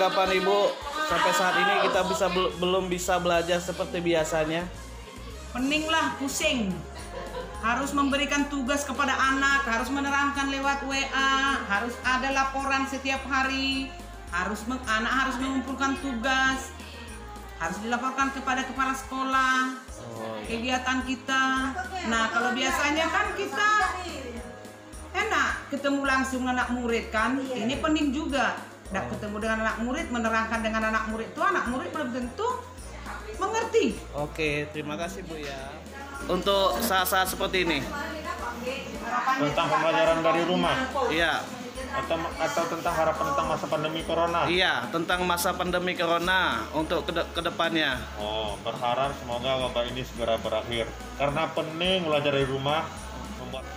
tanggapan Ibu sampai saat ini kita belum bisa belajar seperti biasanya? Pening lah, pusing. Harus memberikan tugas kepada anak, harus menerangkan lewat WA, harus ada laporan setiap hari, anak harus mengumpulkan tugas, harus dilaporkan kepada kepala sekolah, kegiatan kita. Nah, kalau biasanya kan kita enak ketemu langsung anak murid kan, ini pening juga. Nggak ketemu dengan anak murid, menerangkan dengan anak murid itu, anak murid belum tentu mengerti. Oke, terima kasih Bu ya. Untuk saat-saat seperti ini. Tentang pembelajaran dari rumah. Iya. Atau tentang harapan tentang masa pandemi corona. Iya, tentang masa pandemi corona untuk kedepannya. Berharap semoga wabah ini segera berakhir. Karena pening belajar dari rumah membuat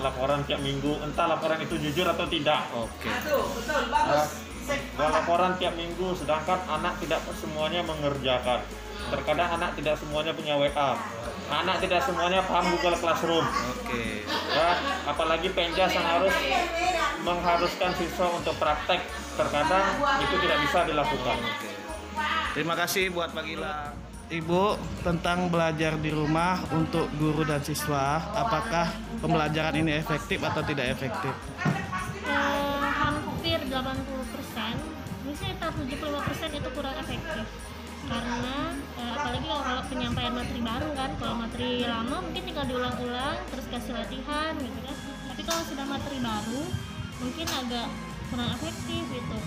laporan tiap minggu, entah laporan itu jujur atau tidak. Oke. Betul, bagus. Buat laporan tiap minggu, sedangkan anak tidak semuanya mengerjakan. Terkadang anak tidak semuanya punya WA, anak tidak semuanya paham Google Classroom. Oke. Ya, apalagi Penjas yang harus mengharuskan siswa untuk praktek, terkadang itu tidak bisa dilakukan. Oke. Terima kasih buat Pak Gilang. Ibu, tentang belajar di rumah untuk guru dan siswa, apakah pembelajaran ini efektif atau tidak efektif? Hampir 80%, mungkin sekitar 75% itu kurang efektif. Karena apalagi kalau penyampaian materi baru kan, kalau materi lama mungkin tinggal diulang-ulang terus kasih latihan gitu kan. Tapi kalau sudah materi baru mungkin agak kurang efektif gitu.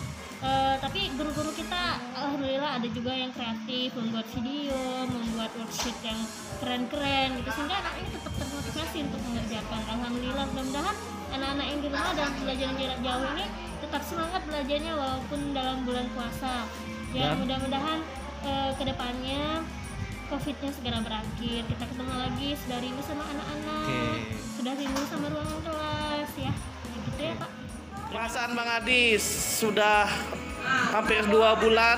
Tapi guru-guru kita alhamdulillah ada juga yang kreatif, membuat video, membuat worksheet yang keren-keren gitu, sehingga anak ini tetap termotivasi untuk mengerjakan. Alhamdulillah, mudah-mudahan anak-anak yang di rumah dalam pembelajaran jarak jauh ini tetap semangat belajarnya walaupun dalam bulan puasa ya. Mudah-mudahan kedepannya COVID-nya segera berakhir, kita ketemu lagi, sudah rindu sama anak-anak, sudah rindu sama ruangan kelas ya, gitu ya Pak. Perasaan Bang Adi sudah hampir 2 bulan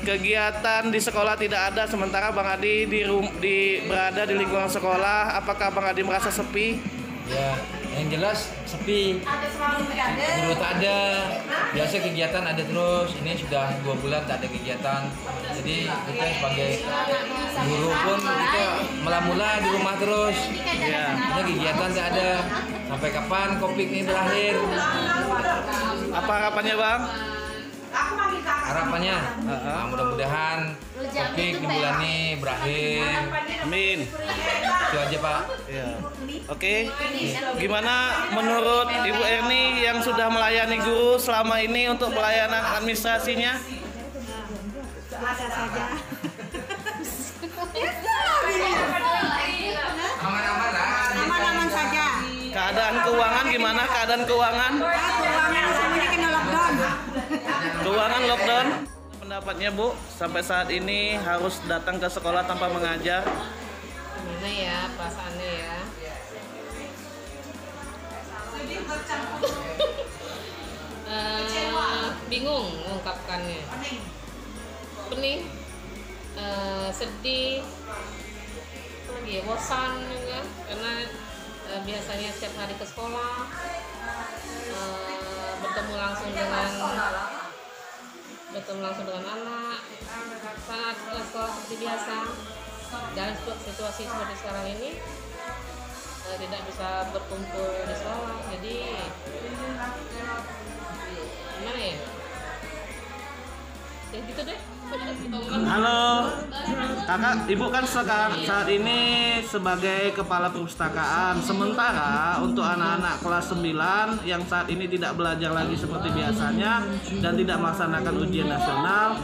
kegiatan di sekolah tidak ada, sementara Bang Adi berada di lingkungan sekolah. Apakah Bang Adi merasa sepi? Ya, yang jelas sepi. Guru tak ada. Biasa kegiatan ada terus. Ini sudah 2 bulan tak ada kegiatan. Jadi kita sebagai guru pun kita mula-mula di rumah terus. Ya. Karena kegiatan tak ada. Sampai kapan COVID ini berakhir? Apa harapannya Bang? Harapannya mudah-mudahan COVID di bulan ini berakhir. Amin. Itu aja Pak. Ya. Oke. Gimana menurut Ibu Erni yang sudah melayani guru selama ini untuk pelayanan administrasinya? Aman-aman saja. Keadaan keuangan gimana? Keadaan keuangan? Keuangan semuanya kena lockdown. Keuangan lockdown. Pendapatnya Bu, sampai saat ini harus datang ke sekolah tanpa mengajar. Gimana ya perasaannya ya? Bingung mengungkapkannya. Pening, sedih, lagi ya, bosan juga karena biasanya setiap hari ke sekolah, bertemu langsung dengan anak saat sekolah seperti biasa. Dalam situasi seperti sekarang ini tidak bisa berkumpul di sekolah, jadi gimana ya? Ya gitu deh. Halo, kakak, ibu kan saat ini sebagai kepala perpustakaan. Sementara untuk anak-anak kelas 9 yang saat ini tidak belajar lagi seperti biasanya dan tidak melaksanakan ujian nasional,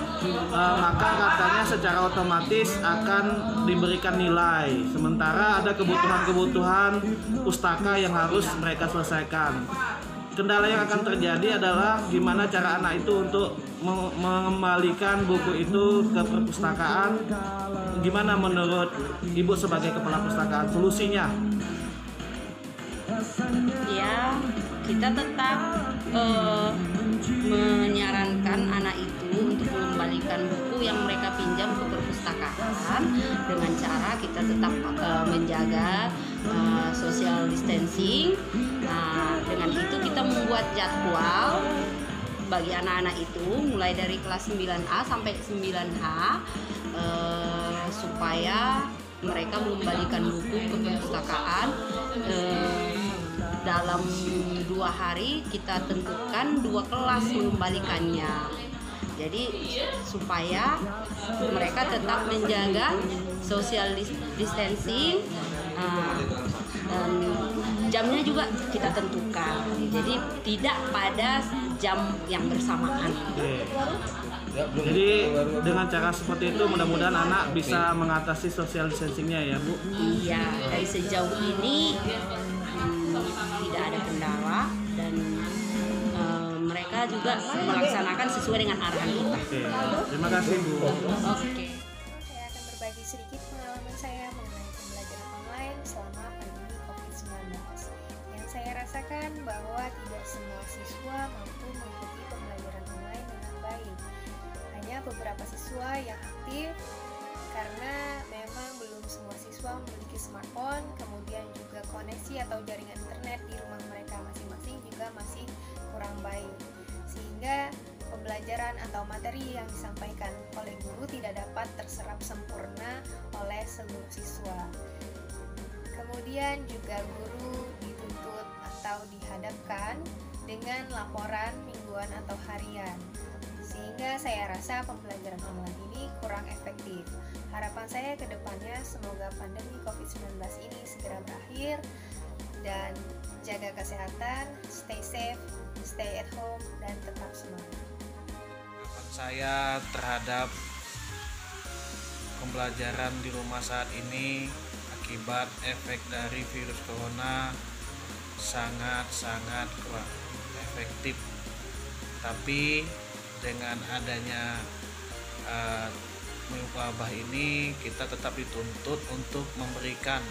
maka katanya secara otomatis akan diberikan nilai. Sementara ada kebutuhan-kebutuhan pustaka yang harus mereka selesaikan. Kendala yang akan terjadi adalah gimana cara anak itu untuk mengembalikan buku itu ke perpustakaan. Gimana menurut Ibu sebagai kepala perpustakaan solusinya? Ya, kita tetap menyarankan anak itu untuk mengembalikan buku yang mereka pinjam ke perpustakaan perpustakaan dengan cara kita tetap menjaga social distancing. Nah, dengan itu kita membuat jadwal bagi anak-anak itu mulai dari kelas 9A sampai 9H supaya mereka mengembalikan buku ke perpustakaan. Dalam 2 hari kita tentukan 2 kelas mengembalikannya. Jadi supaya mereka tetap menjaga social distancing, dan jamnya juga kita tentukan. Jadi tidak pada jam yang bersamaan. Jadi dengan cara seperti itu mudah-mudahan anak bisa mengatasi social distancingnya ya Bu. Iya, dari sejauh ini tidak ada kendala dan mereka juga melaksanakan sesuai dengan arahan kita. Oke, terima kasih Bu. Oke. Saya akan berbagi sedikit pengalaman saya mengenai pembelajaran online selama pandemi COVID-19. Yang saya rasakan bahwa tidak semua siswa mampu mengikuti pembelajaran online dengan baik. Hanya beberapa siswa yang aktif karena memang belum semua siswa memiliki smartphone, kemudian juga koneksi atau jaringan internet di rumah mereka masing-masing juga masih kurang baik, sehingga pembelajaran atau materi yang disampaikan oleh guru tidak dapat terserap sempurna oleh seluruh siswa. Kemudian juga guru dituntut atau dihadapkan dengan laporan mingguan atau harian, sehingga saya rasa pembelajaran online ini kurang efektif. Harapan saya ke depannya semoga pandemi COVID-19 ini segera berakhir dan jaga kesehatan, stay safe, stay at home, dan tetap semangat. Harapan saya terhadap pembelajaran di rumah saat ini akibat efek dari virus corona sangat kurang efektif. Tapi dengan adanya wabah ini kita tetap dituntut untuk memberikan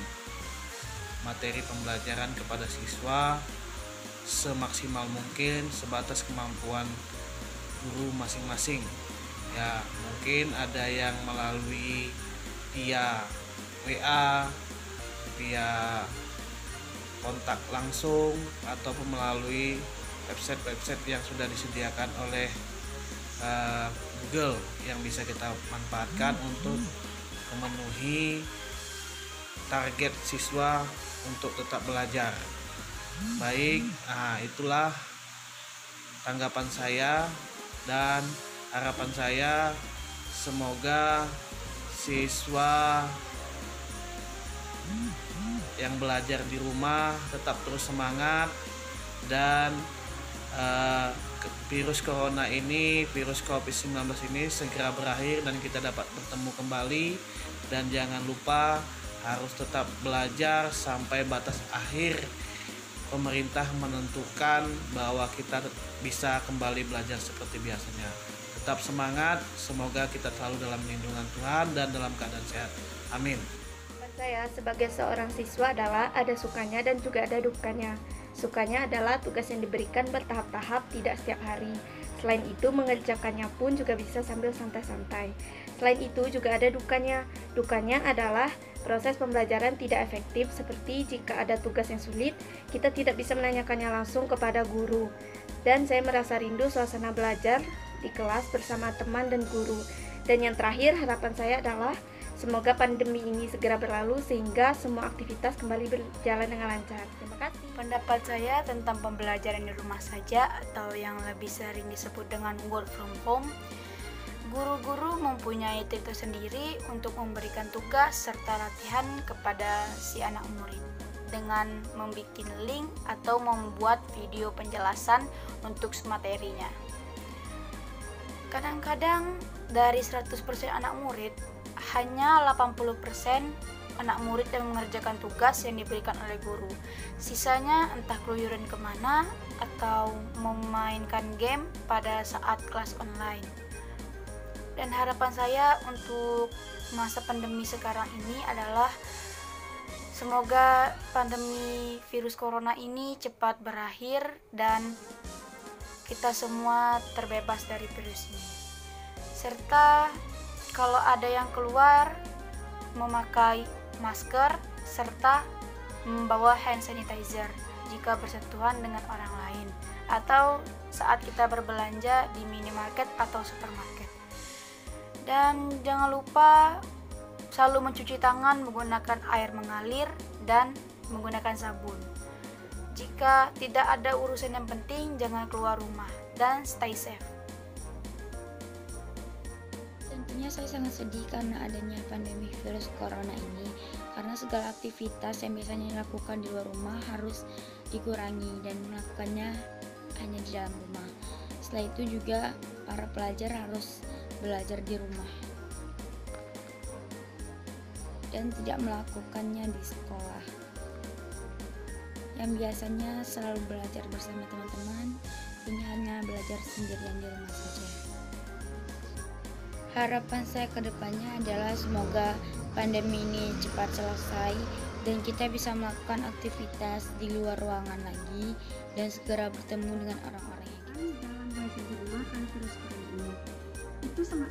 materi pembelajaran kepada siswa semaksimal mungkin sebatas kemampuan guru masing-masing. Ya, mungkin ada yang melalui via WA, via kontak langsung, ataupun melalui website yang sudah disediakan oleh Google yang bisa kita manfaatkan untuk memenuhi target siswa untuk tetap belajar. Baik, itulah tanggapan saya dan harapan saya, semoga siswa yang belajar di rumah tetap terus semangat dan virus corona ini, virus COVID-19 ini segera berakhir dan kita dapat bertemu kembali. Dan jangan lupa harus tetap belajar sampai batas akhir pemerintah menentukan bahwa kita bisa kembali belajar seperti biasanya. Tetap semangat, semoga kita selalu dalam lindungan Tuhan dan dalam keadaan sehat. Amin. Saya sebagai seorang siswa adalah ada sukanya dan juga ada dukanya. Sukanya adalah tugas yang diberikan bertahap-tahap, tidak setiap hari. Selain itu, mengerjakannya pun juga bisa sambil santai-santai. Selain itu, juga ada dukanya. Dukanya adalah proses pembelajaran tidak efektif, seperti jika ada tugas yang sulit, kita tidak bisa menanyakannya langsung kepada guru. Dan saya merasa rindu suasana belajar di kelas bersama teman dan guru. Dan yang terakhir, harapan saya adalah semoga pandemi ini segera berlalu sehingga semua aktivitas kembali berjalan dengan lancar. Terima kasih. Pendapat saya tentang pembelajaran di rumah saja atau yang lebih sering disebut dengan work from home. Guru-guru mempunyai trik tersendiri untuk memberikan tugas serta latihan kepada si anak murid dengan membuat link atau membuat video penjelasan untuk materinya. Kadang-kadang dari 100% anak murid, hanya 80% anak murid yang mengerjakan tugas yang diberikan oleh guru. Sisanya entah keluyuran kemana atau memainkan game pada saat kelas online. Dan harapan saya untuk masa pandemi sekarang ini adalah semoga pandemi virus corona ini cepat berakhir dan kita semua terbebas dari virus ini. Serta kalau ada yang keluar memakai masker serta membawa hand sanitizer jika bersentuhan dengan orang lain atau saat kita berbelanja di minimarket atau supermarket. Dan jangan lupa selalu mencuci tangan menggunakan air mengalir dan menggunakan sabun. Jika tidak ada urusan yang penting, jangan keluar rumah dan stay safe. Tentunya saya sangat sedih karena adanya pandemi virus corona ini, karena segala aktivitas yang biasanya dilakukan di luar rumah harus dikurangi dan melakukannya hanya di dalam rumah. Setelah itu juga para pelajar harus belajar di rumah dan tidak melakukannya di sekolah. Yang biasanya selalu belajar bersama teman-teman, ini hanya belajar sendirian di rumah saja. Harapan saya ke depannya adalah semoga pandemi ini cepat selesai dan kita bisa melakukan aktivitas di luar ruangan lagi dan segera bertemu dengan orang-orang yang kita. Dalam belajar di rumah karena virus corona ini itu sangat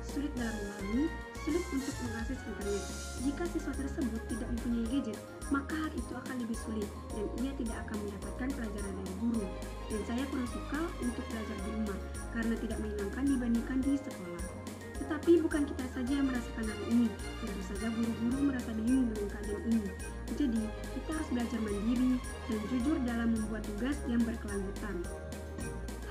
sulit dalam memahami, sulit untuk mengakses internet. Jika siswa tersebut tidak mempunyai gadget, maka hal itu akan lebih sulit dan ia tidak akan mendapatkan pelajaran dari guru. Dan saya kurang suka untuk belajar di rumah karena tidak menyenangkan dibandingkan di sekolah. Tetapi bukan kita saja yang merasakan hal ini, tentu saja guru-guru merasa bingung dengan keadaan ini. Jadi, kita harus belajar mandiri dan jujur dalam membuat tugas yang berkelanjutan.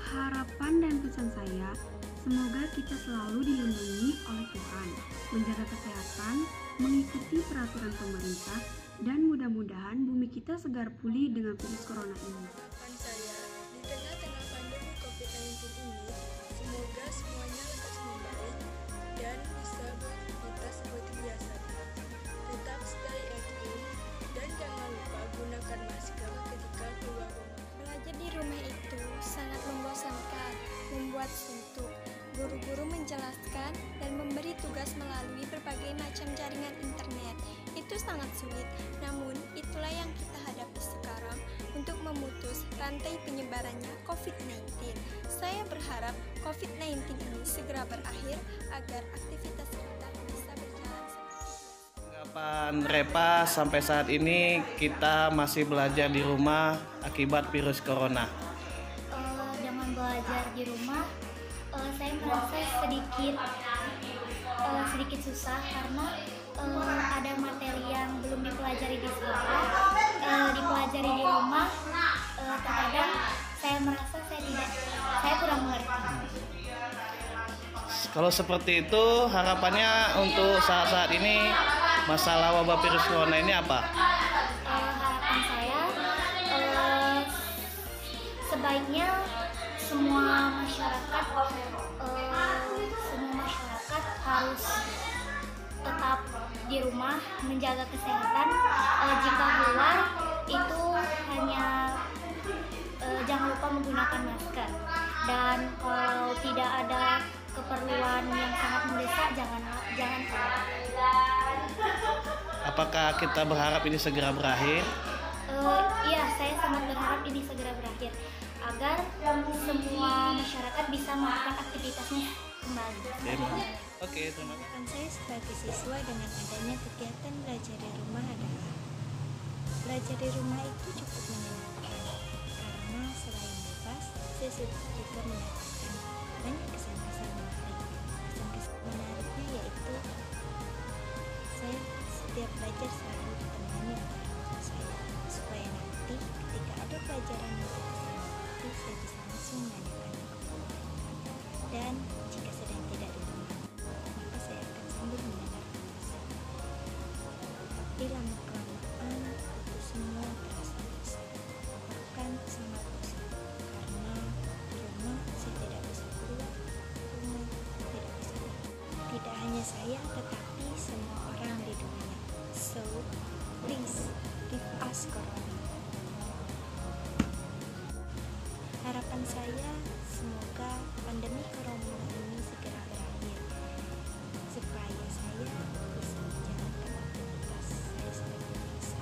Harapan dan pesan saya, semoga kita selalu dilindungi oleh Tuhan, menjaga kesehatan, mengikuti peraturan pemerintah, dan mudah-mudahan bumi kita segera pulih dengan virus corona ini. Harapan saya, di tengah-tengah pandemi COVID-19 ini, semoga semuanya lekas membaik dan bisa beraktivitas seperti biasa. Tetap stay at home dan jangan lupa gunakan masker ketika keluar rumah. Belajar di rumah itu sangat membosankan, membuat suntuk. Guru-guru menjelaskan dan memberi tugas melalui berbagai macam jaringan internet. Itu sangat sulit, namun itulah yang kita hadapi sekarang untuk memutus rantai penyebarannya COVID-19. Saya berharap COVID-19 ini segera berakhir agar aktivitas kita bisa berjalan seperti biasa. Tanggapan Repa, sampai saat ini kita masih belajar di rumah akibat virus corona. Dengan belajar di rumah, saya merasa sedikit susah karena ada materi yang belum dipelajari di sekolah, dipelajari di rumah. Terkadang saya merasa saya kurang mengerti. Kalau seperti itu, harapannya untuk saat-saat ini masalah wabah virus corona ini apa? Harapan saya sebaiknya semua masyarakat harus tetap di rumah menjaga kesehatan. Jika keluar itu hanya jangan lupa menggunakan masker, dan kalau tidak ada keperluan yang sangat mendesak jangan keluar. Apakah kita berharap ini segera berakhir? Iya, saya sangat berharap ini segera berakhir agar semua masyarakat bisa melakukan aktivitasnya kembali. Oke, terima kasih. Harapan saya sebagai siswa dengan adanya kegiatan belajar di rumah adalah belajar di rumah itu cukup menyenangkan karena selain bebas, saya juga mendapatkan banyak kesan-kesan menarik. Kesan-kesan menariknya yaitu saya setiap belajar selalu ditemani oleh orang saya, supaya nanti ketika ada pelajaran yang saya mengerti, saya bisa langsung menanyakannya kepada mereka. Dan jika sedang tidak ditemani, maka saya akan sambil mendengarkan dosen. Tapi lama-kelamaan itu semua terasa bosan, bahkan sangat bosan, karena di rumah saya tidak bisa keluar, rumah tidak bisa keluar. Tidak hanya saya, tetapi semua orang di dunia. So, please give us corona. Harapan saya semoga pandemi corona ini segera berakhir, supaya saya bisa menjalankan aktivitas saya seperti biasa.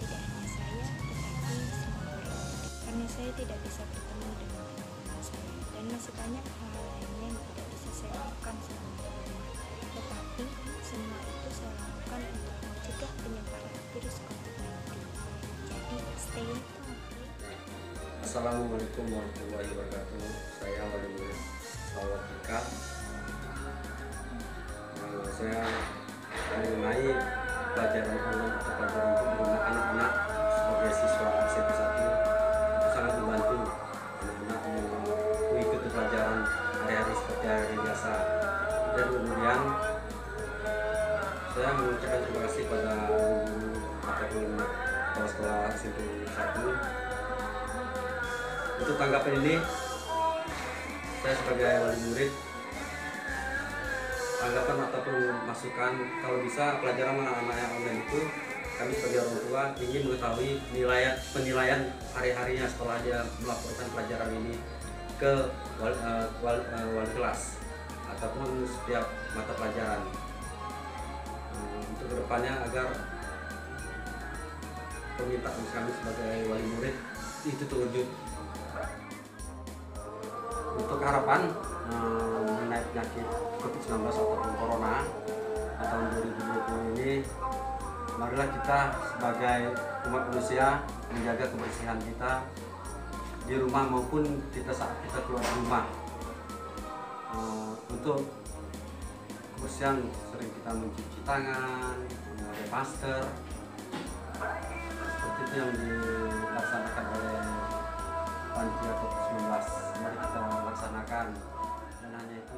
Tidak hanya saya, tetapi semua orang, karena saya tidak bisa bertemu dengan teman-teman saya, dan masih banyak hal lainnya yang tidak bisa saya lakukan selama di rumah. Tetapi semua itu saya lakukan untuk mencegah penyebaran virus COVID-19. Jadi stay at home. Assalamualaikum warahmatullahi wabarakatuh. Saya wali murid Salwatika. Saya mengenai pelajaran online atau pelajaran untuk di rumah anak-anak sebagai siswa SMP 1 itu sangat membantu anak-anak mengikuti pelajaran hari-hari seperti hari biasa. Dan kemudian saya mengucapkan terima kasih pada guru ataupun kepala sekolah SMP 1. Untuk tanggapan ini, saya sebagai wali murid, tanggapan ataupun masukan, kalau bisa pelajaran anak-anak yang online itu, kami sebagai orang tua ingin mengetahui penilaian hari-harinya setelah dia melaporkan pelajaran ini ke wali kelas ataupun setiap mata pelajaran, untuk kedepannya agar permintaan kami sebagai wali murid itu terwujud. Untuk harapan mengenai penyakit COVID-19 ataupun Corona di tahun 2020 ini, marilah kita sebagai umat manusia menjaga kebersihan kita di rumah maupun saat kita keluar dari rumah. Untuk kebersihan sering kita mencuci tangan, memakai masker, seperti itu yang dilaksanakan oleh panitia COVID-19. Mari kita laksanakan, dan hanya itu.